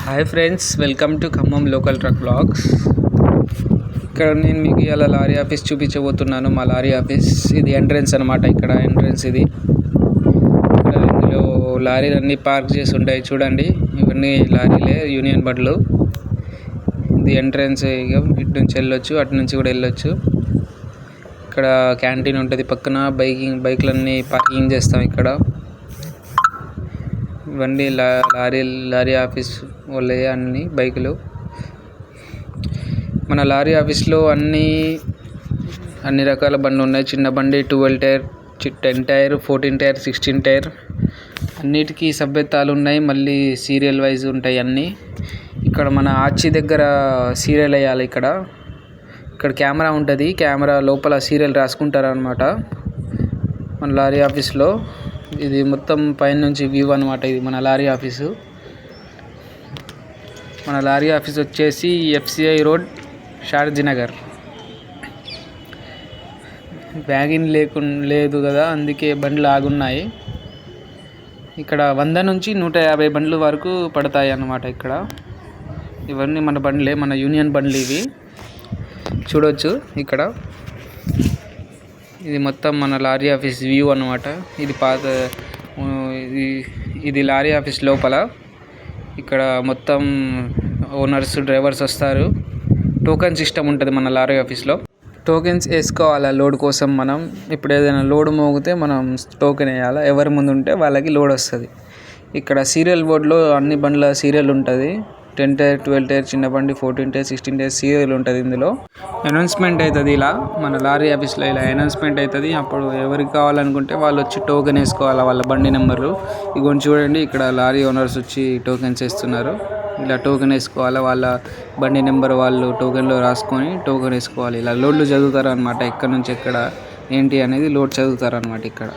Hi friends, welcome to Khammam local truck blogs. ఇక్కడ నేను మీకు ఇలా లారీ ఆఫీస్ చూపించబోతున్నాను. మా లారీ ఆఫీస్ ఇది ఎంట్రన్స్ అనమాట. ఇక్కడ ఎంట్రన్స్ ఇది. ఇక్కడ ఇందులో లారీలు అన్నీ పార్క్ చేసి ఉంటాయి చూడండి. ఇవన్నీ లారీలే, యూనియన్ బండ్లు. ఇది ఎంట్రన్స్. ఇటు నుంచి వెళ్ళొచ్చు, అటు నుంచి కూడా వెళ్ళొచ్చు. ఇక్కడ క్యాంటీన్ ఉంటుంది పక్కన. బైక్లన్నీ పార్కింగ్ చేస్తాం ఇక్కడ. ఇవన్నీ లారీ ఆఫీస్ వాళ్ళే అన్ని బైకులు. మన లారీ ఆఫీస్లో అన్ని రకాల బండ్లు ఉన్నాయి. చిన్న బండి 12 టైర్, 10 టైర్, 14 టైర్, 16 టైర్ అన్నిటికీ సభ్యతాలు ఉన్నాయి. మళ్ళీ సీరియల్ వైజ్ ఉంటాయి అన్నీ. ఇక్కడ మన ఆర్చి దగ్గర సీరియల్ వేయాలి. ఇక్కడ కెమెరా ఉంటుంది. కెమెరా లోపల సీరియల్ రాసుకుంటారు అన్నమాట మన లారీ ఆఫీస్లో. ఇది మొత్తం పైన నుంచి వ్యూ అనమాట. ఇది మన లారీ ఆఫీసు. మన లారీ ఆఫీస్ వచ్చేసి FCI రోడ్, షార్జీనగర్. వ్యాగిన్ లేదు కదా, అందుకే బండ్లు ఆగున్నాయి. ఇక్కడ 100 నుంచి 150 బండ్లు వరకు పడతాయి అన్నమాట. ఇక్కడ ఇవన్నీ మన బండ్లే, మన యూనియన్ బండ్లు ఇవి. చూడొచ్చు ఇక్కడ. ఇది మొత్తం మన లారీ ఆఫీస్ వ్యూ అన్నమాట. ఇది ఇది లారీ ఆఫీస్ లోపల. ఇక్కడ మొత్తం ఓనర్స్, డ్రైవర్స్ వస్తారు. టోకెన్ సిస్టమ్ ఉంటుంది మన లారీ ఆఫీస్లో. టోకెన్స్ వేసుకోవాలా లోడ్ కోసం. మనం ఇప్పుడు ఏదైనా లోడ్ మోగితే మనం టోకెన్ వేయాలా. ఎవరి ముందు ఉంటే వాళ్ళకి లోడ్ వస్తుంది. ఇక్కడ సీరియల్ బోర్డులో అన్ని బండ్ల సీరియల్ ఉంటుంది. 10 టైర్, 12 టైర్ చిన్న బండి, 14 టైర్, 16 టైర్ సీరియల్ ఉంటుంది. ఇందులో అనౌన్స్మెంట్ అవుతుంది. ఇలా మన లారీ ఆఫీస్లో ఇలా అనౌన్స్మెంట్ అవుతుంది. అప్పుడు ఎవరికి కావాలనుకుంటే వాళ్ళు వచ్చి టోకెన్ వేసుకోవాలి, వాళ్ళ బండి నెంబర్లు. ఇగోండి చూడండి, ఇక్కడ లారీ ఓనర్స్ వచ్చి టోకెన్స్ వేస్తున్నారు. ఇలా టోకెన్ వేసుకోవాలి. వాళ్ళ బండి నెంబర్ వాళ్ళు టోకెన్లో రాసుకొని టోకెన్ వేసుకోవాలి. ఇలా లోడ్లు చదువుతారు అనమాట. ఎక్కడి నుంచి ఎక్కడ ఏంటి అనేది లోడ్ చదువుతారు అనమాట ఇక్కడ.